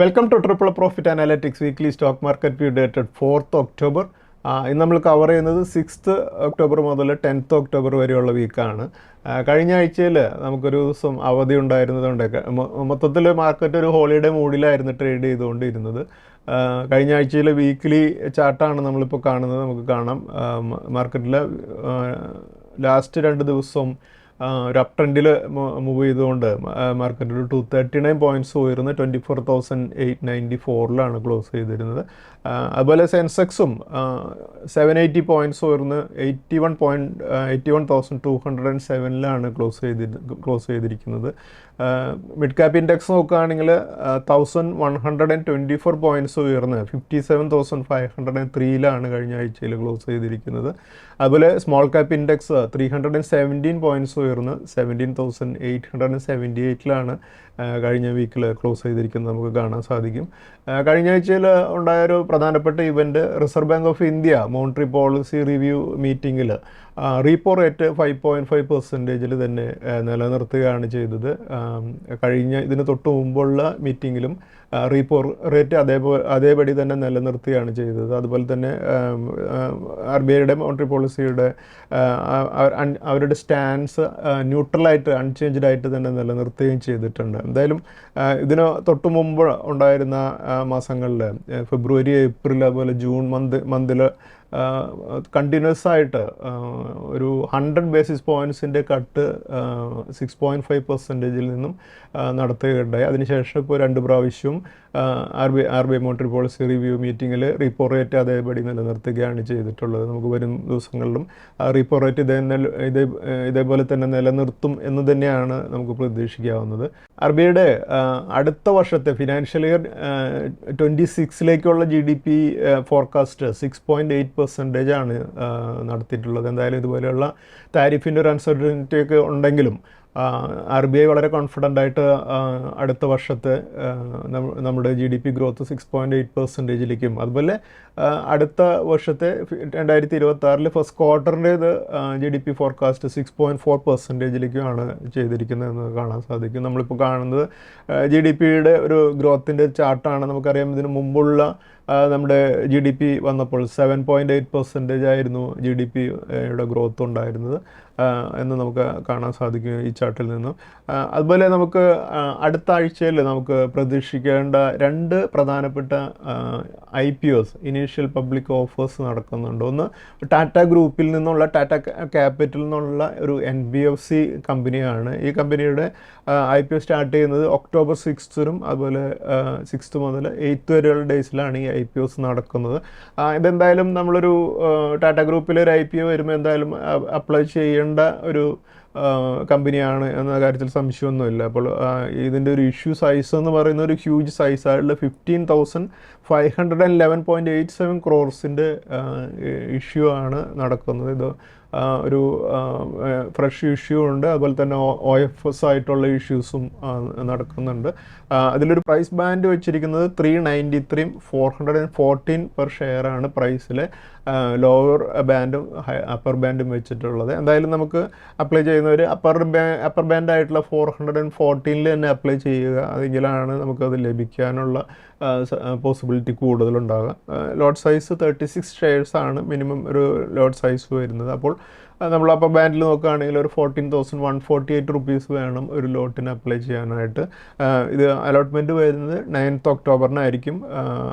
Welcome two triple profit analytics weekly stock market view dated 4th October. ഇന്ന് നമ്മൾ cover ചെയ്യുന്നത് 6th October മുതൽ 10th October വരെയുള്ള വീക്കാണ്. കഴിഞ്ഞ ആഴ്ചയിൽ നമുക്കൊരു ദിവസം അവധി ഉണ്ടായിരുന്നതുകൊണ്ട് മൊത്തത്തിൽ മാർക്കറ്റ് ഒരു ഹോളിഡേ മൂഡിലായിരുന്നു ട്രേഡ് ചെയ്തുകൊണ്ടിരുന്നത്. കഴിഞ്ഞ ആഴ്ചയിലെ വീക്ക്ലി ചാർട്ടാണ് നമ്മളിപ്പോൾ കാണുന്നത്. നമുക്ക് കാണാം മാർക്കറ്റിൽ ലാസ്റ്റ് 2 ദിവസം ഒരു അപ് ട്രെൻഡിൽ മൂവ് ചെയ്തുകൊണ്ട് മാർക്കറ്റ് ഒരു 239 പോയിൻറ്റ്സ് ഉയർന്ന് 24,894 ക്ലോസ് ചെയ്തിരുന്നത്. അതുപോലെ സെൻസെക്സും 780 പോയിൻറ്റ്സ് ഉയർന്ന് 81,207 ക്ലോസ് ചെയ്തിരിക്കുന്നത്. മിഡ് ക്യാപ് ഇൻഡെക്സ് നോക്കുകയാണെങ്കിൽ 1,124 പോയിൻറ്റ്സ് ഉയർന്ന് 57,503 കഴിഞ്ഞ ആഴ്ചയിൽ ക്ലോസ് ചെയ്തിരിക്കുന്നത്. അതുപോലെ സ്മോൾ ക്യാപ് ഇൻഡെക്സ് 317 പോയിൻറ്റ്സ് ഉയർന്ന് 17,878 കഴിഞ്ഞ വീക്കിൽ ക്ലോസ് ചെയ്തിരിക്കുന്നത് നമുക്ക് കാണാൻ സാധിക്കും. കഴിഞ്ഞ ആഴ്ചയിൽ ഉണ്ടായൊരു പ്രധാനപ്പെട്ട event reserve bank of India monetary policy review മീറ്റിങ്ങിൽ റീപ്പോ റേറ്റ് 5.5% തന്നെ നിലനിർത്തുകയാണ് ചെയ്തത്. ഇതിന് തൊട്ട് മുമ്പുള്ള മീറ്റിങ്ങിലും റീപ്പോ റേറ്റ് അതേപടി തന്നെ നിലനിർത്തുകയാണ് ചെയ്തത്. അതുപോലെ തന്നെ RBIയുടെ മോണിറ്ററി പോളിസിയുടെ അവരുടെ സ്റ്റാൻസ് ന്യൂട്രലായിട്ട് അൺചേഞ്ച്ഡ് ആയിട്ട് തന്നെ നിലനിർത്തുകയും ചെയ്തിട്ടുണ്ട്. എന്തായാലും ഇതിന് തൊട്ട് മുമ്പ് ഉണ്ടായിരുന്ന മാസങ്ങളിൽ ഫെബ്രുവരി, ഏപ്രിൽ, അതുപോലെ ജൂൺ മന്തിൽ കണ്ടിന്യൂസ് ആയിട്ട് ഒരു 100 ബേസിസ് പോയിൻറ്റ്സിൻ്റെ കട്ട് 6.5%-ൽ നിന്നും നടത്തുകയുണ്ടായി. അതിനുശേഷം ഇപ്പോൾ 2 പ്രാവശ്യവും RBI മോണിറ്ററി പോളിസി റിവ്യൂ മീറ്റിങ്ങിൽ റീപ്പോ റേറ്റ് അതേപടി നിലനിർത്തുകയാണ് ചെയ്തിട്ടുള്ളത്. നമുക്ക് വരും ദിവസങ്ങളിലും റീപ്പോ റേറ്റ് ഇതേപോലെ തന്നെ നിലനിർത്തും എന്ന് തന്നെയാണ് നമുക്ക് പ്രതീക്ഷിക്കാവുന്നത്. RBIയുടെ അടുത്ത വർഷത്തെ ഫിനാൻഷ്യൽ ഇയർ 26ലേക്കുള്ള GDP ഫോർകാസ്റ്റ് 6.8% നടത്തിയിട്ടുള്ളത്. എന്തായാലും ഇതുപോലെയുള്ള താരിഫിൻ്റെ ഒരു അൺസർട്ടനിറ്റി ഒക്കെ ഉണ്ടെങ്കിലും RBI വളരെ കോൺഫിഡൻ്റ് ആയിട്ട് അടുത്ത വർഷത്തെ നമ്മുടെ GDP ഗ്രോത്ത് 6.8%-ലേക്കും അതുപോലെ അടുത്ത വർഷത്തെ 2026 ഫസ്റ്റ് ക്വാർട്ടറിൻ്റേത് GDP ഫോർകാസ്റ്റ് 6.4%-ലേക്കുമാണ് ചെയ്തിരിക്കുന്നതെന്ന് കാണാൻ സാധിക്കും. നമ്മളിപ്പോൾ കാണുന്നത് GDPയുടെ ഒരു ഗ്രോത്തിൻ്റെ ചാർട്ടാണ്. നമുക്കറിയാം ഇതിന് മുമ്പുള്ള നമ്മുടെ GDP വന്നപ്പോൾ 7.8% ആയിരുന്നു GDPയുടെ ഗ്രോത്ത് ഉണ്ടായിരുന്നത് എന്ന് നമുക്ക് കാണാൻ സാധിക്കും ഈ ചാർട്ടിൽ നിന്നും. അതുപോലെ നമുക്ക് അടുത്ത ആഴ്ചയിൽ നമുക്ക് പ്രതീക്ഷിക്കേണ്ട 2 പ്രധാനപ്പെട്ട IPOs ഇനീഷ്യൽ പബ്ലിക് ഓഫേഴ്സ് നടക്കുന്നുണ്ട്. ഒന്ന് ടാറ്റ ഗ്രൂപ്പിൽ നിന്നുള്ള ടാറ്റ ക്യാപിറ്റലിൽ നിന്നുള്ള ഒരു NBFC കമ്പനിയാണ്. ഈ കമ്പനിയുടെ IPO സ്റ്റാർട്ട് ചെയ്യുന്നത് ഒക്ടോബർ 6th അതുപോലെ 6th മുതൽ 8th വരെയുള്ള ഡേയ്സിലാണ് ഈ IPOs നടക്കുന്നത്. ഇതെന്തായാലും നമ്മളൊരു ടാറ്റ ഗ്രൂപ്പിലൊരു IPO വരുമ്പോൾ എന്തായാലും അപ്ലൈ ചെയ്യേണ്ട ഒരു കമ്പനിയാണ് എന്ന കാര്യത്തിൽ സംശയമൊന്നുമില്ല. അപ്പോൾ ഇതിൻ്റെ ഒരു ഇഷ്യൂ സൈസ് എന്ന് പറയുന്ന ഒരു ഹ്യൂജ് സൈസായിട്ടുള്ള 15,511.87 crores ഇഷ്യൂ ആണ് നടക്കുന്നത്. ഇത് ഒരു ഫ്രഷ് ഇഷ്യൂ ഉണ്ട്, അതുപോലെ തന്നെ OFS ആയിട്ടുള്ള ഇഷ്യൂസും നടക്കുന്നുണ്ട്. അതിലൊരു പ്രൈസ് ബാൻഡ് വെച്ചിരിക്കുന്നത് 393 414 പെർ ഷെയർ ആണ് പ്രൈസിലെ ലോവർ ബാൻഡും അപ്പർ ബാൻഡും വെച്ചിട്ടുള്ളത്. എന്തായാലും നമുക്ക് അപ്ലൈ ചെയ്യുന്നവർ അപ്പർ ബാൻഡായിട്ടുള്ള 414 തന്നെ അപ്ലൈ ചെയ്യുക. അതെങ്കിലാണ് നമുക്കത് ലഭിക്കാനുള്ള പോസിബിലിറ്റി കൂടുതലുണ്ടാകുക. ലോട്ട് സൈസ് 36 ഷെയർസ് ആണ് മിനിമം ഒരു ലോട്ട് സൈസ് വരുന്നത്. അപ്പോൾ നമ്മൾ അപ്പർ ബാൻഡിൽ നോക്കുകയാണെങ്കിൽ ഒരു 14,148 rupees വേണം ഒരു ലോട്ടിന് അപ്ലൈ ചെയ്യാനായിട്ട്. ഇത് അലോട്ട്മെൻറ്റ് വരുന്നത് 9th ഒക്ടോബറിനായിരിക്കും.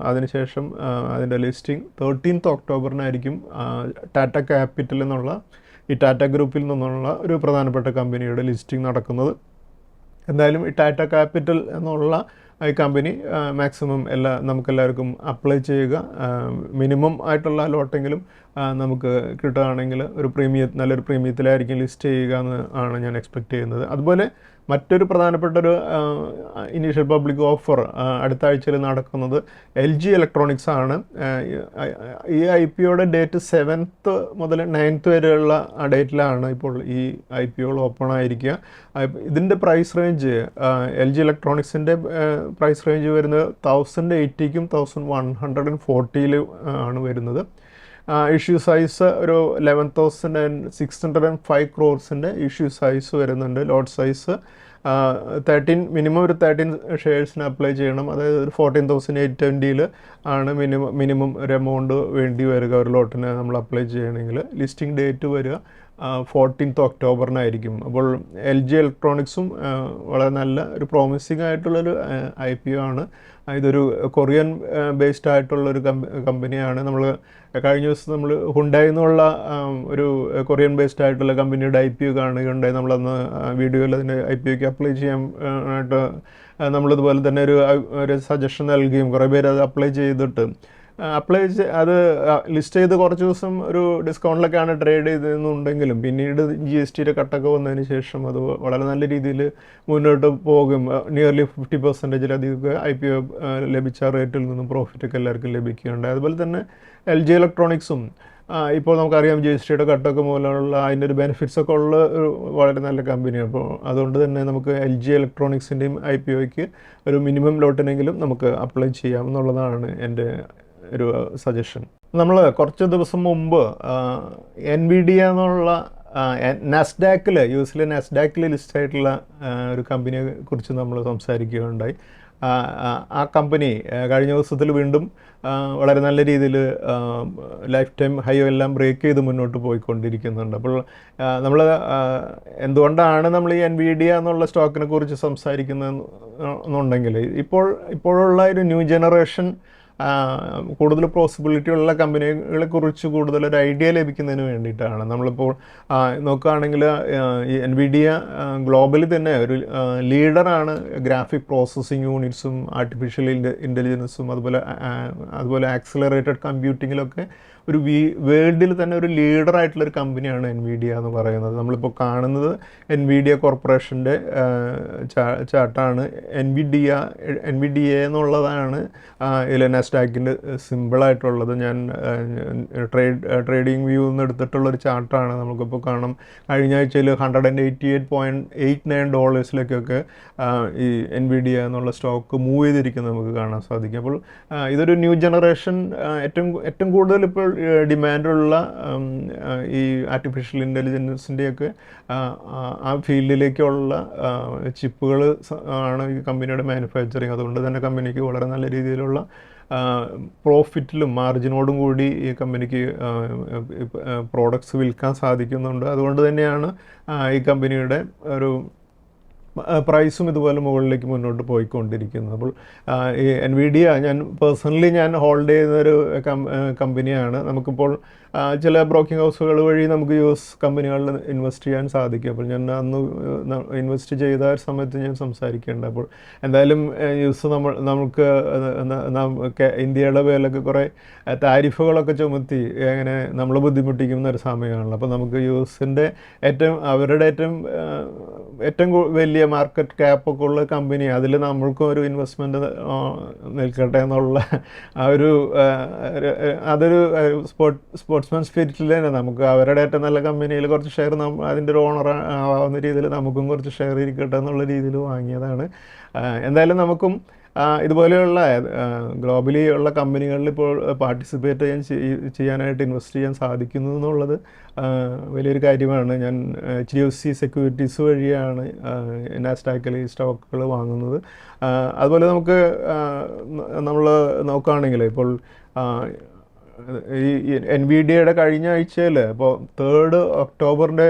അതിനുശേഷം അതിൻ്റെ ലിസ്റ്റിംഗ് 13th ഒക്ടോബറിനായിരിക്കും. ടാറ്റ ക്യാപിറ്റൽ എന്നുള്ള ഈ ടാറ്റ ഗ്രൂപ്പിൽ നിന്നുള്ള ഒരു പ്രധാനപ്പെട്ട കമ്പനിയുടെ ലിസ്റ്റിംഗ് നടക്കുന്നത്. എന്തായാലും ഈ ടാറ്റ ക്യാപിറ്റൽ എന്നുള്ള ഈ കമ്പനി മാക്സിമം നമുക്കെല്ലാവർക്കും അപ്ലൈ ചെയ്യുക. മിനിമം ആയിട്ടുള്ള ലോട്ടെങ്കിലും നമുക്ക് കിട്ടുകയാണെങ്കിൽ നല്ലൊരു പ്രീമിയത്തിലായിരിക്കും ലിസ്റ്റ് ചെയ്യുക എന്ന് ആണ് ഞാൻ എക്സ്പെക്റ്റ് ചെയ്യുന്നത്. അതുപോലെ മറ്റൊരു പ്രധാനപ്പെട്ടൊരു ഇനീഷ്യൽ പബ്ലിക് ഓഫർ അടുത്ത ആഴ്ചയിൽ നടക്കുന്നത് LG ഇലക്ട്രോണിക്സ് ആണ്. ഈ IPOയുടെ ഡേറ്റ് 7th മുതൽ 9th വരെയുള്ള ഡേറ്റിലാണ് ഇപ്പോൾ ഈ IPOകൾ ഓപ്പൺ ആയിരിക്കുക. ഇതിൻ്റെ പ്രൈസ് റേഞ്ച് LG ഇലക്ട്രോണിക്സിൻ്റെ പ്രൈസ് റേഞ്ച് വരുന്നത് 1,080 1,140 ആണ് വരുന്നത്. ഇഷ്യൂ സൈസ് ഒരു 11,605 crores ഇഷ്യൂ സൈസ് വരുന്നുണ്ട്. ലോട്ട് സൈസ് മിനിമം ഒരു 13 ഷെയർസിന് അപ്ലൈ ചെയ്യണം. അതായത് ഒരു 14,820 ആണ് മിനിമം ഒരു എമൗണ്ട് വേണ്ടി വരിക ഒരു ലോട്ടിന് നമ്മൾ അപ്ലൈ ചെയ്യണമെങ്കിൽ. ലിസ്റ്റിംഗ് ഡേറ്റ് വരിക 14th ഒക്ടോബറിനായിരിക്കും. അപ്പോൾ LG ഇലക്ട്രോണിക്സും വളരെ നല്ല ഒരു പ്രോമിസിങ് ആയിട്ടുള്ളൊരു IPO ആണ്. ഇതൊരു കൊറിയൻ ബേസ്ഡ് ആയിട്ടുള്ളൊരു കമ്പനിയാണ്. നമ്മൾ കഴിഞ്ഞ ദിവസം നമ്മൾ ഹുണ്ടായി എന്നുള്ള ഒരു കൊറിയൻ ബേസ്ഡ് ആയിട്ടുള്ള കമ്പനിയുടെ IPO കാണുകയുണ്ടായി. നമ്മളന്ന് വീഡിയോയിൽ അതിൻ്റെ IPOക്ക് അപ്ലൈ ചെയ്യാൻ ആയിട്ട് നമ്മളിതുപോലെ തന്നെ ഒരു സജഷൻ നൽകുകയും കുറേ പേര് അത് അപ്ലൈ ചെയ്തിട്ട് അത് ലിസ്റ്റ് ചെയ്ത് കുറച്ച് ദിവസം ഒരു ഡിസ്കൗണ്ടിലൊക്കെയാണ് ട്രേഡ് ചെയ്തതെന്നുണ്ടെങ്കിലും പിന്നീട് GSTയുടെ കട്ടൊക്കെ വന്നതിന് ശേഷം അത് വളരെ നല്ല രീതിയിൽ മുന്നോട്ട് പോകും. നിയർലി 50%-ലധികം IPO ലഭിച്ച റേറ്റിൽ നിന്നും പ്രോഫിറ്റൊക്കെ എല്ലാവർക്കും ലഭിക്കുകയുണ്ടായി. അതുപോലെ തന്നെ LG ഇലക്ട്രോണിക്സും ഇപ്പോൾ നമുക്കറിയാം GSTയുടെ കട്ടൊക്കെ മൂലമുള്ള അതിൻ്റെ ഒരു ബെനിഫിറ്റ്സ് ഒക്കെ ഉള്ള ഒരു വളരെ നല്ല കമ്പനിയാണ്. അപ്പോൾ അതുകൊണ്ട് തന്നെ നമുക്ക് LG ഇലക്ട്രോണിക്സിൻ്റെയും IPOയ്ക്ക് ഒരു മിനിമം ലോട്ടിനെങ്കിലും നമുക്ക് അപ്ലൈ ചെയ്യാം എന്നുള്ളതാണ് എൻ്റെ ഒരു സജഷൻ. നമ്മൾ കുറച്ച് ദിവസം മുമ്പ് NVIDIA എന്നുള്ള നാസ്ഡാക്കിൽ US നാസ്ഡാക്കിൽ ലിസ്റ്റ് ആയിട്ടുള്ള ഒരു കമ്പനിയെ കുറിച്ച് നമ്മൾ സംസാരിക്കുകയുണ്ടായി. ആ കമ്പനി കഴിഞ്ഞ ദിവസത്തിൽ വീണ്ടും വളരെ നല്ല രീതിയിൽ ലൈഫ് ടൈം ഹൈ എല്ലാം ബ്രേക്ക് ചെയ്ത് മുന്നോട്ട് പോയിക്കൊണ്ടിരിക്കുന്നുണ്ട്. അപ്പോൾ നമ്മൾ എന്തുകൊണ്ടാണ് നമ്മൾ ഈ NVIDIA എന്നുള്ള സ്റ്റോക്കിനെ കുറിച്ച് സംസാരിക്കുന്നതെന്നുണ്ടെങ്കിൽ ഇപ്പോഴുള്ള ഒരു ന്യൂ ജനറേഷൻ കൂടുതൽ പോസിബിലിറ്റി ഉള്ള കമ്പനികളെ കുറിച്ച് കൂടുതലൊരു ഐഡിയ ലഭിക്കുന്നതിന് വേണ്ടിയിട്ടാണ്. നമ്മളിപ്പോൾ നോക്കുകയാണെങ്കിൽ ഈ NVIDIA ഗ്ലോബലി തന്നെ ഒരു ലീഡറാണ്. ഗ്രാഫിക് പ്രോസസ്സിംഗ് യൂണിറ്റ്സും ആർട്ടിഫിഷ്യൽ ഇൻ്റലിജൻസും അതുപോലെ ആക്സിലറേറ്റഡ് കമ്പ്യൂട്ടിങ്ങിലൊക്കെ ഒരു വേൾഡിൽ തന്നെ ഒരു ലീഡറായിട്ടുള്ളൊരു കമ്പനിയാണ് NVIDIA എന്ന് പറയുന്നത്. നമ്മളിപ്പോൾ കാണുന്നത് NVIDIA കോർപ്പറേഷൻ്റെ ചാർട്ടാണ്. NVIDIA എന്നുള്ളതാണ് ഇതിൽ നാസ്ഡാക്കിൻ്റെ സിമ്പിളായിട്ടുള്ളത്. ഞാൻ ട്രേഡിംഗ് വ്യൂ നിന്ന് എടുത്തിട്ടുള്ളൊരു ചാർട്ടാണ്. നമുക്കിപ്പോൾ കാണാം കഴിഞ്ഞ ആഴ്ചയിൽ $188.89 ഈ NVIDIA എന്നുള്ള സ്റ്റോക്ക് മൂവ് ചെയ്തിരിക്കുന്നത് നമുക്ക് കാണാൻ സാധിക്കും. അപ്പോൾ ഇതൊരു ന്യൂ ജനറേഷൻ ഏറ്റവും കൂടുതൽ ഇപ്പോൾ ഡിമാൻഡുള്ള ഈ ആർട്ടിഫിഷ്യൽ ഇൻ്റലിജൻസിൻ്റെയൊക്കെ ആ ഫീൽഡിലേക്കുള്ള ചിപ്പുകൾ ആണ് ഈ കമ്പനിയുടെ മാനുഫാക്ചറിങ്. അതുകൊണ്ട് തന്നെ കമ്പനിക്ക് വളരെ നല്ല രീതിയിലുള്ള പ്രോഫിറ്റിലും മാർജിനോടും കൂടി ഈ കമ്പനിക്ക് പ്രോഡക്ട്സ് വിൽക്കാൻ സാധിക്കുന്നുണ്ട്. അതുകൊണ്ട് തന്നെയാണ് ഈ കമ്പനിയുടെ ഒരു പ്രൈസും ഇതുപോലെ മുകളിലേക്ക് മുന്നോട്ട് പോയിക്കൊണ്ടിരിക്കുന്നത്. അപ്പോൾ ഈ NVIDIA ഞാൻ ഹോൾഡ് ചെയ്യുന്നൊരു കമ്പനിയാണ്. നമുക്കിപ്പോൾ ചില ബ്രോക്കിംഗ് ഹൗസുകൾ വഴി നമുക്ക് US കമ്പനികളിൽ ഇൻവെസ്റ്റ് ചെയ്യാൻ സാധിക്കും. അപ്പോൾ ഞാൻ അന്ന് ഇൻവെസ്റ്റ് ചെയ്ത സമയത്ത് ഞാൻ സംസാരിക്കേണ്ട. അപ്പോൾ എന്തായാലും നമുക്ക് ഇന്ത്യയുടെ പേരിലൊക്കെ കുറേ താരിഫുകളൊക്കെ ചുമത്തി അങ്ങനെ നമ്മൾ ബുദ്ധിമുട്ടിക്കുന്ന ഒരു സമയമാണല്ലോ. അപ്പോൾ നമുക്ക് USൻ്റെ അവരുടെ ഏറ്റവും വലിയ മാർക്കറ്റ് ക്യാപ്പൊക്കെ ഉള്ള കമ്പനി അതിൽ നമ്മൾക്കും ഒരു ഇൻവെസ്റ്റ്മെൻറ്റ് നിൽക്കട്ടെ എന്നുള്ള അതൊരു സ്പോർട്സ്മാൻ സ്പിരിറ്റിൽ തന്നെ നമുക്ക് അവരുടെ ഏറ്റവും നല്ല കമ്പനിയിൽ കുറച്ച് ഷെയർ അതിൻ്റെ ഒരു ഓണർ ആവുന്ന രീതിയിൽ നമുക്കും കുറച്ച് ഷെയർ ഇരിക്കട്ടെ എന്നുള്ള രീതിയിൽ വാങ്ങിയതാണ്. എന്തായാലും നമുക്കും ഇതുപോലെയുള്ള ഗ്ലോബലി ഉള്ള കമ്പനികളിൽ ഇപ്പോൾ പാർട്ടിസിപ്പേറ്റ് ചെയ്യാനായിട്ട് ഇൻവെസ്റ്റ് ചെയ്യാൻ സാധിക്കുന്നു എന്നുള്ളത് വലിയൊരു കാര്യമാണ്. ഞാൻ HDFC സെക്യൂരിറ്റീസ് വഴിയാണ് നാസ്ഡാക്കിൽ ഈ സ്റ്റോക്കുകൾ വാങ്ങുന്നത്. അതുപോലെ നമ്മൾ നോക്കുകയാണെങ്കിൽ ഇപ്പോൾ ഈ NVIDIAയുടെ കഴിഞ്ഞ ആഴ്ചയിൽ ഇപ്പോൾ 3rd ഒക്ടോബറിൻ്റെ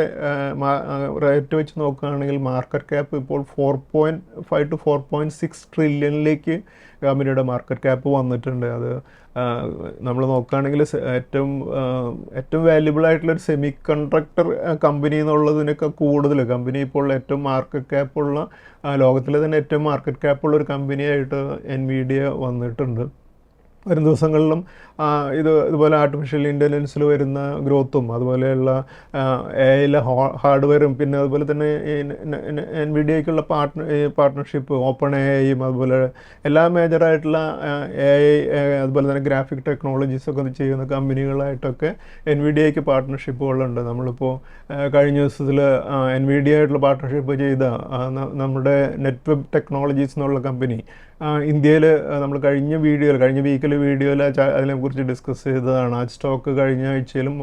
റേറ്റ് വെച്ച് നോക്കുകയാണെങ്കിൽ മാർക്കറ്റ് ക്യാപ്പ് ഇപ്പോൾ 4.5 to 4.6 ട്രില്യണിലേക്ക് കമ്പനിയുടെ മാർക്കറ്റ് ക്യാപ്പ് വന്നിട്ടുണ്ട്. അത് നമ്മൾ നോക്കുകയാണെങ്കിൽ ഏറ്റവും വാല്യുബിൾ ആയിട്ടുള്ളൊരു സെമി കണ്ടക്ടർ കമ്പനി എന്നുള്ളതിനൊക്കെ കൂടുതൽ കമ്പനി ഇപ്പോൾ ഏറ്റവും മാർക്കറ്റ് ക്യാപ്പുള്ള ലോകത്തിലെ തന്നെ ഏറ്റവും മാർക്കറ്റ് ക്യാപ്പുള്ള ഒരു കമ്പനിയായിട്ട് NVIDIA വന്നിട്ടുണ്ട്. വരും ദിവസങ്ങളിലും ഇതുപോലെ ആർട്ടിഫിഷ്യൽ ഇൻ്റലിജൻസിൽ വരുന്ന ഗ്രോത്തും അതുപോലെയുള്ള AI ഹാർഡ്വെയറും പിന്നെ അതുപോലെ തന്നെ NVIDIAയ്ക്കുള്ള പാർട്ട്ണർഷിപ്പ് OpenAIയും അതുപോലെ എല്ലാ മേജറായിട്ടുള്ള AI അതുപോലെ തന്നെ ഗ്രാഫിക് ടെക്നോളജീസൊക്കെ ചെയ്യുന്ന കമ്പനികളായിട്ടൊക്കെ NVIDIAയ്ക്ക് പാർട്ട്ണർഷിപ്പുകളുണ്ട്. നമ്മളിപ്പോൾ കഴിഞ്ഞ ദിവസത്തിൽ NVIDIA ആയിട്ടുള്ള പാർട്ട്ണർഷിപ്പ് ചെയ്ത നമ്മുടെ നെറ്റ്വെബ് ടെക്നോളജീസ് എന്നുള്ള കമ്പനി ഇന്ത്യയിൽ നമ്മൾ കഴിഞ്ഞ വീക്കിൽ വീഡിയോയിൽ അതിനെക്കുറിച്ച് ഡിസ്കസ് ചെയ്തതാണ്. ആ സ്റ്റോക്ക് കഴിഞ്ഞ ആഴ്ചയിലും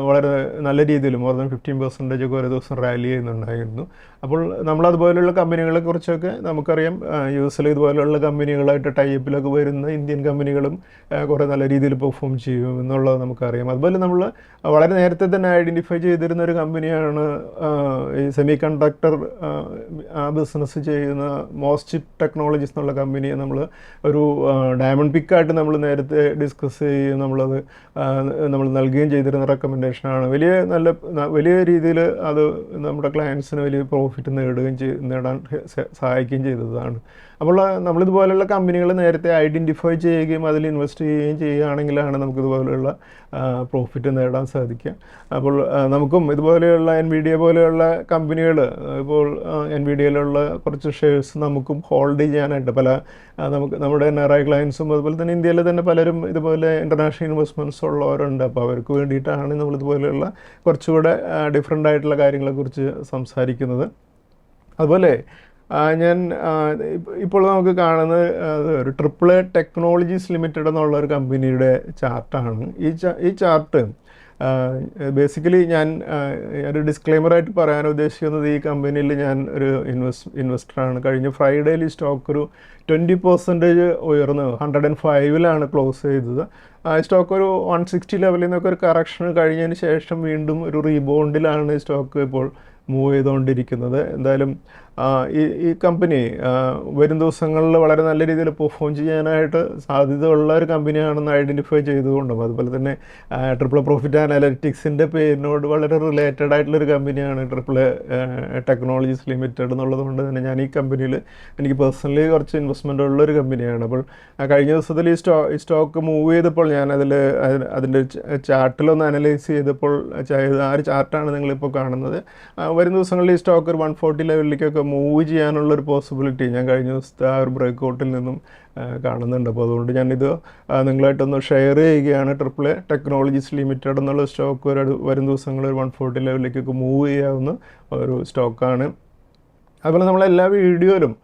വളരെ നല്ല രീതിയിൽ മോർ ദാൻ 15% ഒക്കെ ഒരു ദിവസം റാലി ചെയ്യുന്നുണ്ടായിരുന്നു. അപ്പോൾ നമ്മളതുപോലെയുള്ള കമ്പനികളെ കുറിച്ചൊക്കെ നമുക്കറിയാം. യു.എസിൽ ഇതുപോലെയുള്ള കമ്പനികളായിട്ട് ടൈപ്പിലൊക്കെ വരുന്ന ഇന്ത്യൻ കമ്പനികളും കുറേ നല്ല രീതിയിൽ പെർഫോം ചെയ്യും എന്നുള്ളത് നമുക്കറിയാം. അതുപോലെ നമ്മൾ വളരെ നേരത്തെ തന്നെ ഐഡൻറ്റിഫൈ ചെയ്തിരുന്ന ഒരു കമ്പനിയാണ് ഈ സെമി കണ്ടക്ടർ ബിസിനസ് ചെയ്യുന്ന മോസ്ചിപ്പ് ടെക്നോളജീസ് എന്നുള്ള കമ്പനിയെ നമ്മൾ ഒരു ഡയമണ്ട് പിക്കായിട്ട് നമ്മൾ നേരത്തെ ഡിസ്കസ് ചെയ്യുകയും നമ്മൾ നൽകുകയും ചെയ്തിരുന്ന റെക്കമെൻഡേഷനാണ്. വലിയ രീതിയിൽ അത് നമ്മുടെ ക്ലയൻസിന് വലിയ പ്രോഫിറ്റ് നേടാൻ സഹായിക്കുകയും ചെയ്തതാണ്. അപ്പോൾ നമ്മളിതുപോലെയുള്ള കമ്പനികൾ നേരത്തെ ഐഡൻറ്റിഫൈ ചെയ്യുകയും അതിൽ ഇൻവെസ്റ്റ് ചെയ്യുകയും ചെയ്യുകയാണെങ്കിലാണ് നമുക്കിതുപോലെയുള്ള പ്രോഫിറ്റ് നേടാൻ സാധിക്കുക. അപ്പോൾ നമുക്കും ഇതുപോലെയുള്ള NVIDIA പോലെയുള്ള കമ്പനികൾ, ഇപ്പോൾ NVIDIAയിലുള്ള കുറച്ച് ഷെയർസ് നമുക്കും ഹോൾഡ് ചെയ്യാനായിട്ട് നമ്മുടെ NRI ക്ലയൻസും അതുപോലെ തന്നെ ഇന്ത്യയിലെ തന്നെ പലരും ഇതുപോലെ ഇൻ്റർനാഷണൽ ഇൻവെസ്റ്റ്മെൻറ്റ്സ് ഉള്ളവരുണ്ട്. അപ്പോൾ അവർക്ക് വേണ്ടിയിട്ടാണ് നമ്മളിതുപോലെയുള്ള കുറച്ചുകൂടെ ഡിഫറെൻ്റ് ആയിട്ടുള്ള കാര്യങ്ങളെക്കുറിച്ച് സംസാരിക്കുന്നത്. അതുപോലെ ഇപ്പോൾ നമുക്ക് കാണുന്നത് ഒരു AAA ടെക്നോളജീസ് ലിമിറ്റഡ് എന്നുള്ള ഒരു കമ്പനിയുടെ ചാർട്ടാണ്. ഈ ചാർട്ട് ബേസിക്കലി ഞാൻ ഒരു ഡിസ്ക്ലെയിമറായിട്ട് പറയാൻ ഉദ്ദേശിക്കുന്നത്, ഈ കമ്പനിയിൽ ഞാൻ ഒരു ഇൻവെസ്റ്ററാണ്. കഴിഞ്ഞ ഫ്രൈഡേയിൽ ഈ സ്റ്റോക്ക് ഒരു 20% ഉയർന്ന് 105 ക്ലോസ് ചെയ്തത്. സ്റ്റോക്ക് ഒരു 160 ലെവലിൽ നിന്നൊക്കെ ഒരു കറക്ഷൻ കഴിഞ്ഞതിന് ശേഷം വീണ്ടും ഒരു റീബൗണ്ടിലാണ് ഈ സ്റ്റോക്ക് ഇപ്പോൾ മൂവ് ചെയ്തുകൊണ്ടിരിക്കുന്നത്. എന്തായാലും ഈ കമ്പനി വരും ദിവസങ്ങളിൽ വളരെ നല്ല രീതിയിൽ പെർഫോം ചെയ്യാനായിട്ട് സാധ്യതയുള്ള ഒരു കമ്പനിയാണെന്ന് ഐഡൻറ്റിഫൈ ചെയ്തുകൊണ്ടും, അതുപോലെ തന്നെ AAA പ്രോഫിറ്റ് അനാലിറ്റിക്സിൻ്റെ പേരിനോട് വളരെ റിലേറ്റഡ് ആയിട്ടുള്ളൊരു കമ്പനിയാണ് AAA ടെക്നോളജീസ് ലിമിറ്റഡ് എന്നുള്ളത് കൊണ്ട് തന്നെ ഞാൻ ഈ കമ്പനിയിൽ എനിക്ക് പേഴ്സണലി കുറച്ച് ഇൻവെസ്റ്റ്മെൻ്റ് ഉള്ളൊരു കമ്പനിയാണ്. അപ്പോൾ കഴിഞ്ഞ ദിവസത്തിൽ ഈ സ്റ്റോക്ക് മൂവ് ചെയ്തപ്പോൾ ഞാൻ അതിൻ്റെ ചാർട്ടിലൊന്ന് അനലൈസ് ചെയ്തപ്പോൾ ആ ഒരു ചാർട്ടാണ് നിങ്ങളിപ്പോൾ കാണുന്നത്. വരും ദിവസങ്ങളിൽ ഈ സ്റ്റോക്ക് ഒരു 140 ലെവലിലേക്കൊക്കെ മൂവ് ചെയ്യാനുള്ളൊരു പോസിബിലിറ്റി ഞാൻ കഴിഞ്ഞ ദിവസത്തെ ആ ഒരു ബ്രേക്ക്ഔട്ടിൽ നിന്നും കാണുന്നുണ്ട്. അപ്പോൾ അതുകൊണ്ട് ഞാനിത് നിങ്ങളായിട്ടൊന്ന് ഷെയർ ചെയ്യുകയാണ്. AAA ടെക്നോളജീസ് ലിമിറ്റഡ് എന്നുള്ള സ്റ്റോക്ക് വരും ദിവസങ്ങളിൽ 140 ലെവലിലേക്കൊക്കെ മൂവ് ചെയ്യാവുന്ന ഒരു സ്റ്റോക്കാണ്. അതുപോലെ നമ്മളെല്ലാ വീഡിയോയിലും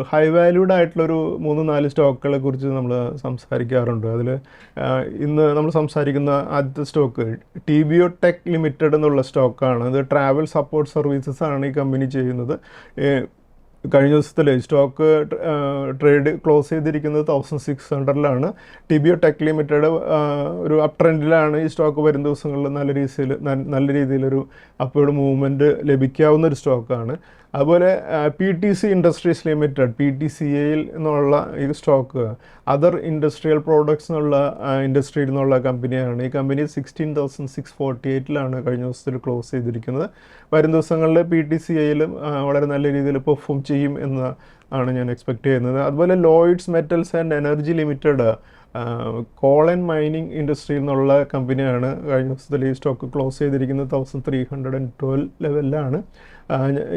ഹൈ വാല്യൂഡ് ആയിട്ടുള്ളൊരു 3-4 സ്റ്റോക്കുകളെ കുറിച്ച് നമ്മൾ സംസാരിക്കാറുണ്ട്. അതിൽ ഇന്ന് നമ്മൾ സംസാരിക്കുന്ന ആദ്യത്തെ സ്റ്റോക്ക് TBO ടെക് ലിമിറ്റഡ് എന്നുള്ള സ്റ്റോക്കാണ്. ഇത് ട്രാവൽ സപ്പോർട്ട് സർവീസസ് ആണ് ഈ കമ്പനി ചെയ്യുന്നത്. കഴിഞ്ഞ ദിവസത്തിൽ സ്റ്റോക്ക് ട്രേഡ് ക്ലോസ് ചെയ്തിരിക്കുന്നത് 1600 TBO ടെക് ലിമിറ്റഡ് ഒരു അപ് ട്രെൻഡിലാണ്. ഈ സ്റ്റോക്ക് വരും ദിവസങ്ങളിൽ നല്ല രീതിയിലൊരു അപ്വേർഡ് മൂവ്മെൻറ്റ് ലഭിക്കാവുന്ന ഒരു സ്റ്റോക്കാണ്. അതുപോലെ PTC ഇൻഡസ്ട്രീസ് ലിമിറ്റഡ് PTCL എന്നുള്ള ഈ സ്റ്റോക്ക് അതർ ഇൻഡസ്ട്രിയൽ പ്രോഡക്ട്സ് എന്നുള്ള ഇൻഡസ്ട്രിയിൽ നിന്നുള്ള കമ്പനിയാണ്. ഈ കമ്പനി 16,648 കഴിഞ്ഞ ദിവസത്തിൽ ക്ലോസ് ചെയ്തിരിക്കുന്നത്. വരും ദിവസങ്ങളിൽ PTCLലും വളരെ നല്ല രീതിയിൽ പെർഫോം ചെയ്യും എന്ന് ആണ് ഞാൻ എക്സ്പെക്റ്റ് ചെയ്യുന്നത്. അതുപോലെ Lloyds metals and energy limited call and mining ഇൻഡസ്ട്രിയിൽ നിന്നുള്ള കമ്പനിയാണ്. കഴിഞ്ഞ ദിവസത്തിൽ ഈ സ്റ്റോക്ക് ക്ലോസ് ചെയ്തിരിക്കുന്നത് 1312 ലെവലിലാണ്.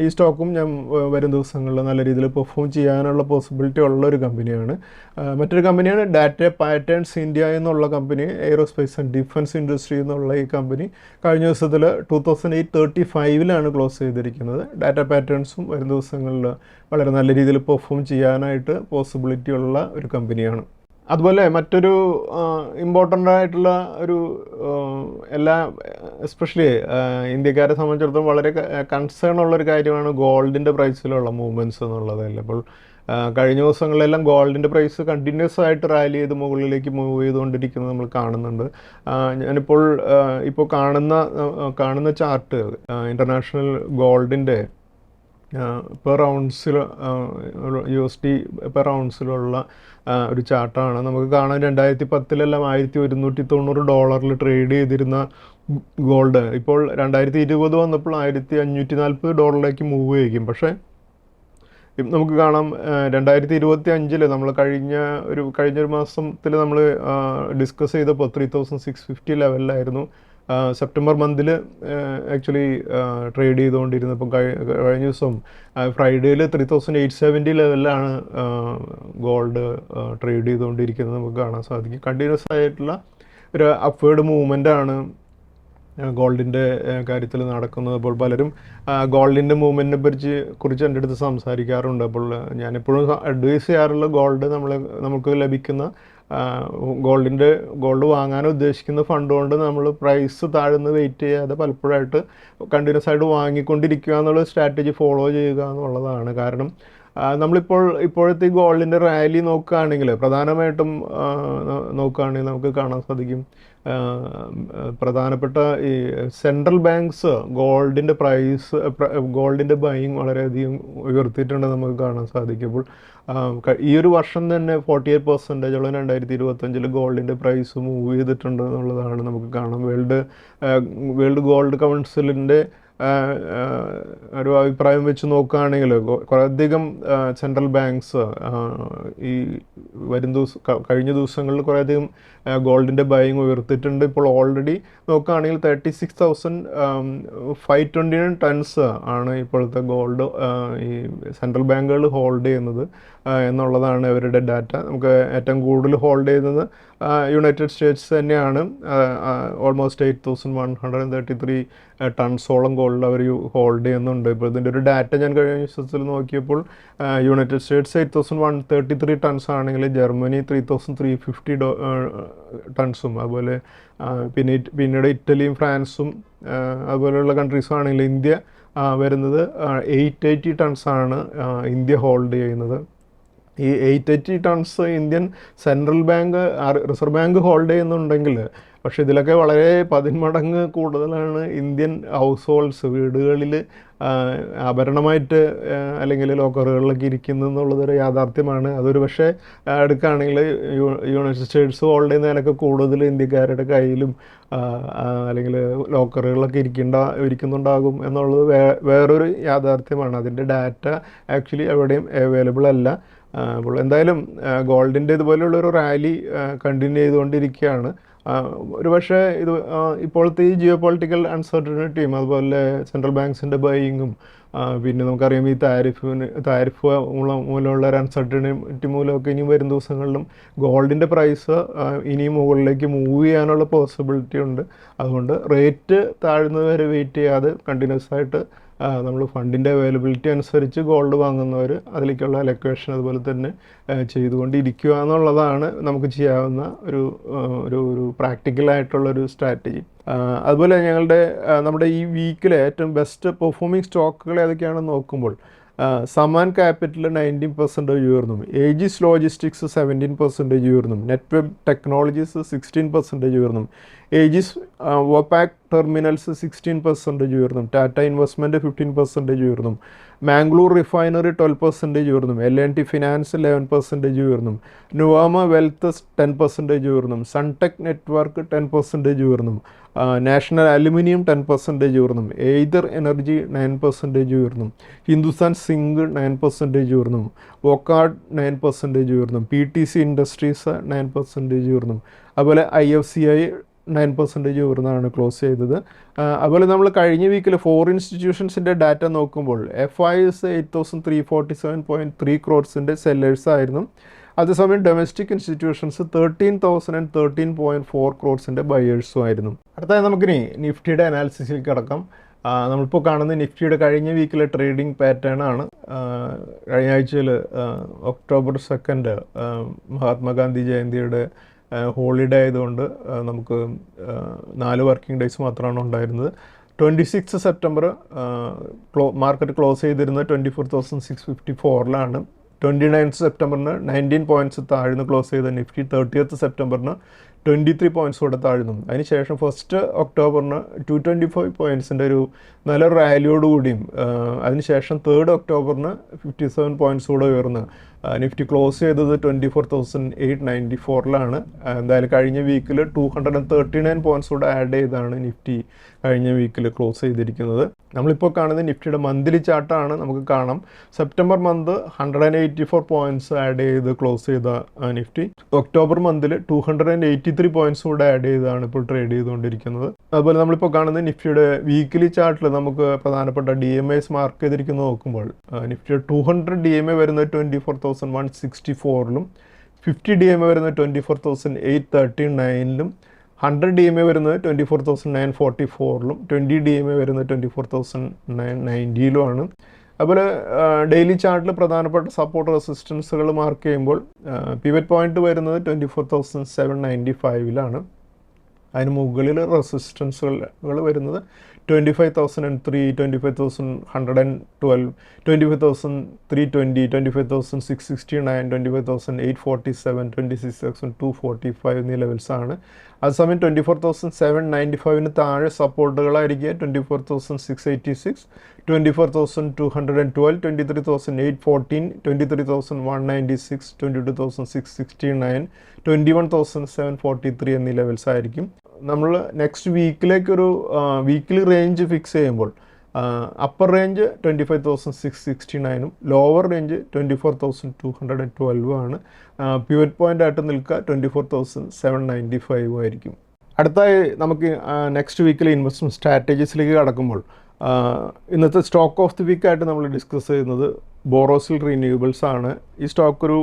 ഈ സ്റ്റോക്കും ഞാൻ വരും ദിവസങ്ങളിൽ നല്ല രീതിയിൽ പെർഫോം ചെയ്യാനുള്ള പോസിബിലിറ്റി ഉള്ളൊരു കമ്പനിയാണ്. മറ്റൊരു കമ്പനിയാണ് ഡാറ്റ പാറ്റേൺസ് ഇന്ത്യ എന്നുള്ള company. Aerospace and defence industry എന്നുള്ള ഈ കമ്പനി കഴിഞ്ഞ ദിവസത്തിൽ 2835 ക്ലോസ് ചെയ്തിരിക്കുന്നത്. ഡാറ്റ പാറ്റേൺസും വരും ദിവസങ്ങളിൽ വളരെ നല്ല രീതിയിൽ പെർഫോം ചെയ്യാനായിട്ട് പോസിബിലിറ്റി ഉള്ള ഒരു കമ്പനിയാണ്. അതുപോലെ മറ്റൊരു ഇമ്പോർട്ടൻ്റ് ആയിട്ടുള്ള ഒരു എസ്പെഷ്യലി ഇന്ത്യക്കാരെ സംബന്ധിച്ചിടത്തോളം വളരെ കൺസേൺ ഉള്ളൊരു കാര്യമാണ് ഗോൾഡിൻ്റെ പ്രൈസിലുള്ള മൂവ്മെൻറ്റ്സ് എന്നുള്ളതല്ല. അപ്പോൾ കഴിഞ്ഞ ദിവസങ്ങളിലെല്ലാം ഗോൾഡിൻ്റെ പ്രൈസ് കണ്ടിന്യൂസ് ആയിട്ട് റാലി ചെയ്ത് മുകളിലേക്ക് മൂവ് ചെയ്തുകൊണ്ടിരിക്കുന്നത് നമ്മൾ കാണുന്നുണ്ട്. ഇപ്പോൾ കാണുന്ന ചാർട്ട് ഇൻ്റർനാഷണൽ ഗോൾഡിൻ്റെ പെർ ഔൺസിൽ USD പെർ ഔൺസിലുള്ള ഒരു ചാർട്ടാണ്. നമുക്ക് കാണാൻ 2010 $1,190 ട്രേഡ് ചെയ്തിരുന്ന ഗോൾഡ് ഇപ്പോൾ 2020 വന്നപ്പോൾ $1,540 മൂവ് ചെയ്യും. പക്ഷേ നമുക്ക് കാണാം 2025 നമ്മൾ കഴിഞ്ഞൊരു മാസത്തിൽ നമ്മൾ ഡിസ്കസ് ചെയ്തപ്പോൾ 3650 ലെവലിലായിരുന്നു സെപ്റ്റംബർ മന്തിൽ ആക്ച്വലി ട്രേഡ് ചെയ്തുകൊണ്ടിരുന്നത്. ഇപ്പം കഴിഞ്ഞ ദിവസം ഫ്രൈഡേയിൽ 3870 ലെവലിലാണ് ഗോൾഡ് ട്രേഡ് ചെയ്തുകൊണ്ടിരിക്കുന്നത്. നമുക്ക് കാണാൻ സാധിക്കും കണ്ടിന്യൂസ് ആയിട്ടുള്ള ഒരു അപ്വേർഡ് മൂവ്മെൻ്റാണ് ഗോൾഡിൻ്റെ കാര്യത്തിൽ നടക്കുന്നത്. അപ്പോൾ പലരും ഗോൾഡിൻ്റെ മൂവ്മെൻറ്റിനെ കുറിച്ച് എൻ്റെ അടുത്ത് സംസാരിക്കാറുണ്ട്. അപ്പോൾ ഞാനിപ്പോഴും അഡ്വൈസ് ചെയ്യാറുള്ള ഗോൾഡ് നമുക്ക് ലഭിക്കുന്ന ഗോൾഡ് വാങ്ങാൻ ഉദ്ദേശിക്കുന്ന ഫണ്ട് കൊണ്ട് നമ്മൾ പ്രൈസ് താഴ്ന്ന് വെയിറ്റ് ചെയ്യാതെ പലപ്പോഴായിട്ട് കണ്ടിന്യൂസ് ആയിട്ട് വാങ്ങിക്കൊണ്ടിരിക്കുക എന്നുള്ള സ്ട്രാറ്റജി ഫോളോ ചെയ്യുക എന്നുള്ളതാണ്. കാരണം ഇപ്പോഴത്തെ ഈ ഗോൾഡിൻ്റെ റാലി നോക്കുകയാണെങ്കിൽ പ്രധാനമായിട്ടും നോക്കുകയാണെങ്കിൽ നമുക്ക് കാണാൻ സാധിക്കും പ്രധാനപ്പെട്ട ഈ സെൻട്രൽ ബാങ്ക്സ് ഗോൾഡിൻ്റെ ബൈയിങ് വളരെയധികം ഉയർത്തിയിട്ടുണ്ട് നമുക്ക് കാണാൻ സാധിക്കുമ്പോൾ ഈ ഒരു വർഷം തന്നെ 48% 2025 ഗോൾഡിൻ്റെ പ്രൈസ് മൂവ് ചെയ്തിട്ടുണ്ട് എന്നുള്ളതാണ് നമുക്ക് കാണാം. വേൾഡ് ഗോൾഡ് കൗൺസിലിൻ്റെ ഒരു അഭിപ്രായം വെച്ച് നോക്കുകയാണെങ്കിൽ കുറേയധികം സെൻട്രൽ ബാങ്ക്സ് ഈ കഴിഞ്ഞ ദിവസങ്ങളിൽ കുറേയധികം ഗോൾഡിൻ്റെ ബൈയിങ് ഉയർത്തിയിട്ടുണ്ട്. ഇപ്പോൾ ഓൾറെഡി നോക്കുകയാണെങ്കിൽ 36,529 ടൺസ് ആണ് ഇപ്പോഴത്തെ ഗോൾഡ് ഈ സെൻട്രൽ ബാങ്കുകൾ ഹോൾഡ് ചെയ്യുന്നത് എന്നുള്ളതാണ് അവരുടെ ഡാറ്റ. നമുക്ക് ഏറ്റവും കൂടുതൽ ഹോൾഡ് ചെയ്യുന്നത് യുണൈറ്റഡ് സ്റ്റേറ്റ്സ് തന്നെയാണ്. ഓൾമോസ്റ്റ് 8,133 ടൺസോളം ഗോൾഡ് അവർ ഹോൾഡ് ചെയ്യുന്നുണ്ട്. ഇപ്പോൾ ഇതിൻ്റെ ഒരു ഡാറ്റ ഞാൻ കഴിഞ്ഞ ദിവസത്തിൽ നോക്കിയപ്പോൾ യുണൈറ്റഡ് സ്റ്റേറ്റ്സ് 8,133 ടൺസ് ആണെങ്കിൽ ജർമ്മനി 3,350 ടൺസും, അതുപോലെ പിന്നീട് ഇറ്റലിയും ഫ്രാൻസും അതുപോലെയുള്ള കൺട്രീസും ആണെങ്കിൽ ഇന്ത്യ വരുന്നത് 880 ടൺസാണ് ഇന്ത്യ ഹോൾഡ് ചെയ്യുന്നത്. ഈ 880 tons Indian central bank reserve bank hold ചെയ്യുന്നുണ്ടെങ്കിൽ പക്ഷേ ഇതിലൊക്കെ വളരെ 10 മടങ്ങ് കൂടുതലാണ് ഇന്ത്യൻ ഹൗസ് ഹോൾഡ്സ് വീടുകളിൽ ആഭരണമായിട്ട് അല്ലെങ്കിൽ ലോക്കറുകളിലൊക്കെ ഇരിക്കുന്നു എന്നുള്ളതൊരു യാഥാർത്ഥ്യമാണ്. അതൊരു പക്ഷേ എടുക്കുകയാണെങ്കിൽ യുണൈറ്റഡ് സ്റ്റേറ്റ്സ് ഹോൾഡ് ചെയ്യുന്നതിനൊക്കെ കൂടുതൽ ഇന്ത്യക്കാരുടെ കയ്യിലും അല്ലെങ്കിൽ ലോക്കറുകളിലൊക്കെ ഇരിക്കുന്നുണ്ടാകും എന്നുള്ളത് വേറൊരു യാഥാർത്ഥ്യമാണ്. അതിൻ്റെ ഡാറ്റ ആക്ച്വലി എവിടെയും അവൈലബിൾ അല്ല. അപ്പോൾ എന്തായാലും ഗോൾഡിൻ്റെ ഇതുപോലെയുള്ളൊരു റാലി കണ്ടിന്യൂ ചെയ്തുകൊണ്ടിരിക്കുകയാണ്. ഒരു പക്ഷേ ഇപ്പോഴത്തെ ഈ ജിയോ പൊളിറ്റിക്കൽ അൺസർട്ടനിറ്റിയും അതുപോലെ സെൻട്രൽ ബാങ്ക്സിൻ്റെ ബൈയിങ്ങും പിന്നെ നമുക്കറിയാം ഈ താരിഫ് മൂലമുള്ള ഒരു അൺസർട്ടനിറ്റി മൂലമൊക്കെ ഇനി വരും ദിവസങ്ങളിലും ഗോൾഡിൻ്റെ പ്രൈസ് ഇനിയും മുകളിലേക്ക് മൂവ് ചെയ്യാനുള്ള പോസിബിലിറ്റി ഉണ്ട്. അതുകൊണ്ട് റേറ്റ് താഴ്ന്നത് വരെ വെയിറ്റ് ചെയ്യാതെ കണ്ടിന്യൂസ് ആയിട്ട് നമ്മൾ ഫണ്ടിൻ്റെ അവൈലബിലിറ്റി അനുസരിച്ച് ഗോൾഡ് വാങ്ങുന്നവർ അതിലേക്കുള്ള അലൊക്കേഷൻ അതുപോലെ തന്നെ ചെയ്തുകൊണ്ടിരിക്കുക എന്നുള്ളതാണ് നമുക്ക് ചെയ്യാവുന്ന ഒരു പ്രാക്ടിക്കലായിട്ടുള്ളൊരു സ്ട്രാറ്റജി. അതുപോലെ നമ്മുടെ ഈ വീക്കിലെ ഏറ്റവും ബെസ്റ്റ് പെർഫോമിംഗ് സ്റ്റോക്കുകൾ ഏതൊക്കെയാണെന്ന് നോക്കുമ്പോൾ സമാൻ ക്യാപിറ്റൽ 19% ഉയർന്നു, ഏജിസ് ലോജിസ്റ്റിക്സ് 17% ഉയർന്നു, നെറ്റ്വെബ് ടെക്നോളജീസ് 16% ഉയർന്നു, ഏജിസ് വോപാക് ടെർമിനൽസ് 16% ഉയർന്നു, ടാറ്റ ഇൻവെസ്റ്റ്മെൻറ്റ് 15% ഉയർന്നു, മാംഗ്ലൂർ റിഫൈനറി 12% ഉയർന്നു, L&T ഫിനാൻസ് 11% ഉയർന്നു, നുവാമ വെൽത്ത് 10% ഉയർന്നു, സൺടെക് നെറ്റ്വർക്ക് 10% ഉയർന്നു, നാഷണൽ അലുമിനിയം 10% ഉയർന്നു, എയ്തർ എനർജി 9% ഉയർന്നു, ഹിന്ദുസ്ഥാൻ സിങ്ക് 9% ഉയർന്നു, വോക്കാർഡ് 9% ഉയർന്നു, PTC ഇൻഡസ്ട്രീസ് 9% ഉയർന്നു, അതുപോലെ IFCI 9% ഉയർന്നാണ് ക്ലോസ് ചെയ്തത്. അതുപോലെ നമ്മൾ കഴിഞ്ഞ വീക്കിൽ 4 ഇൻസ്റ്റിറ്റ്യൂഷൻസിൻ്റെ ഡാറ്റ നോക്കുമ്പോൾ FIs 8,347.3 ക്രോഡ്സിൻ്റെ സെല്ലേഴ്സ് ആയിരുന്നു. അതേസമയം ഡൊമസ്റ്റിക് ഇൻസ്റ്റിറ്റ്യൂഷൻസ് 13,013.4 ക്രോഡ്സിൻ്റെ ബയേഴ്സും ആയിരുന്നു. അടുത്തായി നമുക്കിനി നിഫ്റ്റിയുടെ അനാലിസിസിൽ കിടക്കാം. നമ്മളിപ്പോൾ കാണുന്ന നിഫ്റ്റിയുടെ കഴിഞ്ഞ വീക്കിലെ ട്രേഡിംഗ് പാറ്റേൺ ആണ്. കഴിഞ്ഞ ആഴ്ചയിൽ ഒക്ടോബർ 2 മഹാത്മാഗാന്ധി ജയന്തിയുടെ ഹോളിഡേ ആയതുകൊണ്ട് നമുക്ക് 4 വർക്കിംഗ് ഡേയ്സ് മാത്രമാണ് ഉണ്ടായിരുന്നത്. 26 സെപ്റ്റംബർ മാർക്കറ്റ് ക്ലോസ് ചെയ്തിരുന്നത് 24,654 29 സെപ്റ്റംബറിന് 19 പോയിൻറ്റ്സ് താഴ്ന്ന് ക്ലോസ് ചെയ്ത നിഫ്റ്റി 30th സെപ്റ്റംബറിന് 23 പോയിൻറ്റ്സോടെ താഴ്ന്നു. അതിനുശേഷം 1 ഒക്ടോബറിന് 225 പോയിൻറ്റ്സിൻ്റെ ഒരു നല്ല റാലിയോടുകൂടിയും അതിനുശേഷം 3 ഒക്ടോബറിന് 57 പോയിൻറ്റ്സോടെ ഉയർന്ന് നിഫ്റ്റി ക്ലോസ് ചെയ്തത് 24,894 എന്തായാലും കഴിഞ്ഞ വീക്കിൽ 239 പോയിൻറ്റ്സോടെ ആഡ് ചെയ്താണ് നിഫ്റ്റി കഴിഞ്ഞ വീക്കിൽ ക്ലോസ് ചെയ്തിരിക്കുന്നത്. നമ്മളിപ്പോൾ കാണുന്നത് നിഫ്റ്റിയുടെ മന്ത്ലി ചാർട്ടാണ്. നമുക്ക് കാണാം സെപ്റ്റംബർ മന്ത് 184 പോയിൻറ്റ്സ് ആഡ് ചെയ്ത് ക്ലോസ് ചെയ്ത നിഫ്റ്റി ഒക്ടോബർ മന്തിൽ 283 പോയിൻറ്റ്സ് കൂടെ ആഡ് ചെയ്താണ് ഇപ്പോൾ ട്രേഡ് ചെയ്തുകൊണ്ടിരിക്കുന്നത്. അതുപോലെ നമ്മളിപ്പോൾ കാണുന്നത് നിഫ്റ്റിയുടെ വീക്കിലി ചാർട്ടിൽ നമുക്ക് പ്രധാനപ്പെട്ട DMAs മാർക്ക് ചെയ്തിരിക്കുന്നത് നോക്കുമ്പോൾ നിഫ്റ്റിയുടെ 200 DMA വരുന്നത് 24,164 50 DMA വരുന്നത് 24,839 100 DMA വരുന്നത് 24,944 20 DMA വരുന്നത് 24,990 അതുപോലെ ഡെയിലി ചാർട്ടിൽ പ്രധാനപ്പെട്ട സപ്പോർട്ട് റെസിസ്റ്റൻസുകൾ മാർക്ക് ചെയ്യുമ്പോൾ പിവറ്റ് പോയിന്റ് വരുന്നത് 24,795 അതിന് മുകളിൽ റെസിസ്റ്റൻസുകൾ വരുന്നത് 25,003, 25,112, 25,320, 25,669, 25,847, 26,245 എന്നീ ലെവൽസാണ്. അതേസമയം 24,795 താഴെ സപ്പോർട്ടുകളായിരിക്കുക 24,686, 24,212, 23,814, 23,196, 22,669, 21,743 എന്നീ ലെവൽസ് ആയിരിക്കും. നമ്മൾ നെക്സ്റ്റ് വീക്കിലേക്കൊരു വീക്കിലി റേഞ്ച് ഫിക്സ് ചെയ്യുമ്പോൾ അപ്പർ റേഞ്ച് 25,669 ലോവർ റേഞ്ച് 24,212 ആണ്. പിവറ്റ് പോയിന്റ് ആയിട്ട് നിൽക്കുക 24,795 ആയിരിക്കും. അടുത്തായി നമുക്ക് നെക്സ്റ്റ് വീക്കിലെ ഇൻവെസ്റ്റ്മെൻറ്റ് സ്ട്രാറ്റജീസിലേക്ക് കടക്കുമ്പോൾ ഇന്നത്തെ സ്റ്റോക്ക് ഓഫ് ദി വീക്കായിട്ട് നമ്മൾ ഡിസ്കസ് ചെയ്യുന്നത് ബോറോസിൽ റിന്യൂവബിൾസ് ആണ്. ഈ സ്റ്റോക്ക് ഒരു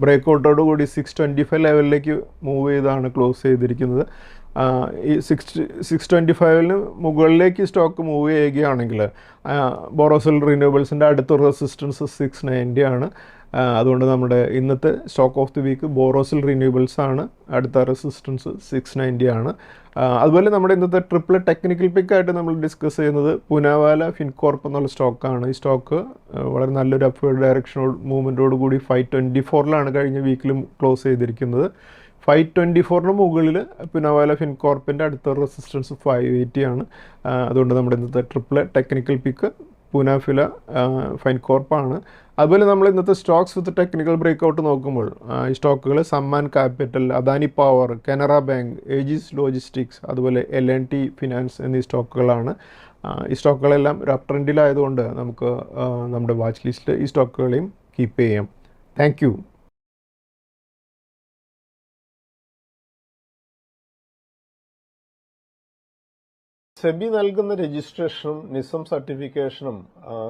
ബ്രേക്കൗട്ടോട് കൂടി 625 ലെവലിലേക്ക് മൂവ് ചെയ്താണ് ക്ലോസ് ചെയ്തിരിക്കുന്നത്. ഈ 625 മുകളിലേക്ക് സ്റ്റോക്ക് മൂവ് ചെയ്യുകയാണെങ്കിൽ ബോറോസിൽ റിന്യൂവബിൾസിൻ്റെ അടുത്തൊരു റെസിസ്റ്റൻസ് 690 ആണ്. അതുകൊണ്ട് നമ്മുടെ ഇന്നത്തെ stock of the week Borosil Renewables ആണ്. അടുത്ത റെസിസ്റ്റൻസ് 690 ആണ്. അതുപോലെ നമ്മുടെ ഇന്നത്തെ ട്രിപ്പിൾ ടെക്നിക്കൽ പിക്കായിട്ട് നമ്മൾ ഡിസ്കസ് ചെയ്യുന്നത് പൂനാവാല ഫിൻകോർപ്പ് എന്നുള്ള സ്റ്റോക്കാണ്. ഈ സ്റ്റോക്ക് വളരെ നല്ലൊരു അപ്വേർഡ് ഡയറക്ഷനോട് മൂവ്മെൻറ്റോട് കൂടി 524 കഴിഞ്ഞ വീക്കിലും ക്ലോസ് ചെയ്തിരിക്കുന്നത്. 524 മുകളിൽ പൂനാവാല ഫിൻകോർപ്പിൻ്റെ അടുത്ത റെസിസ്റ്റൻസ് 580 ആണ്. അതുകൊണ്ട് നമ്മുടെ ഇന്നത്തെ ട്രിപ്പിൾ ടെക്നിക്കൽ പിക്ക് പൂനാഫില ഫൈൻകോർപ്പാണ്. അതുപോലെ നമ്മൾ ഇന്നത്തെ സ്റ്റോക്സ് വിത്ത് ടെക്നിക്കൽ ബ്രേക്കൗട്ട് നോക്കുമ്പോൾ ഈ സ്റ്റോക്കുകൾ Samman capital, Adani power, Canara bank, Ageas logistics, അതുപോലെ L&T ഫിനാൻസ് എന്നീ സ്റ്റോക്കുകളാണ്. ഈ സ്റ്റോക്കുകളെല്ലാം ഒരു അപ് ട്രെൻഡിലായതുകൊണ്ട് നമുക്ക് നമ്മുടെ വാച്ച് ലിസ്റ്റിൽ ഈ സ്റ്റോക്കുകളെയും കീപ്പ് ചെയ്യാം. Thank you. സെബി നൽകുന്ന രജിസ്ട്രേഷനും നിസം സർട്ടിഫിക്കേഷനും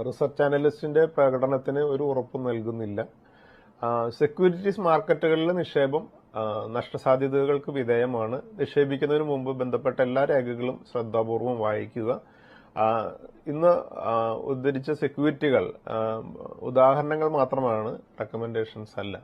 റിസർച്ച് അനലിസ്റ്റിന്റെ പ്രകടനത്തിന് ഒരു ഉറപ്പും നൽകുന്നില്ല. സെക്യൂരിറ്റീസ് മാർക്കറ്റുകളിലെ നിക്ഷേപം നഷ്ടസാധ്യതകൾക്ക് വിധേയമാണ്. നിക്ഷേപിക്കുന്നതിന് മുമ്പ് ബന്ധപ്പെട്ട എല്ലാ രേഖകളും ശ്രദ്ധാപൂർവം വായിക്കുക. ഇന്ന് ഉദ്ധരിച്ച സെക്യൂരിറ്റികൾ ഉദാഹരണങ്ങൾ മാത്രമാണ്, റെക്കമെൻഡേഷൻസ് അല്ല.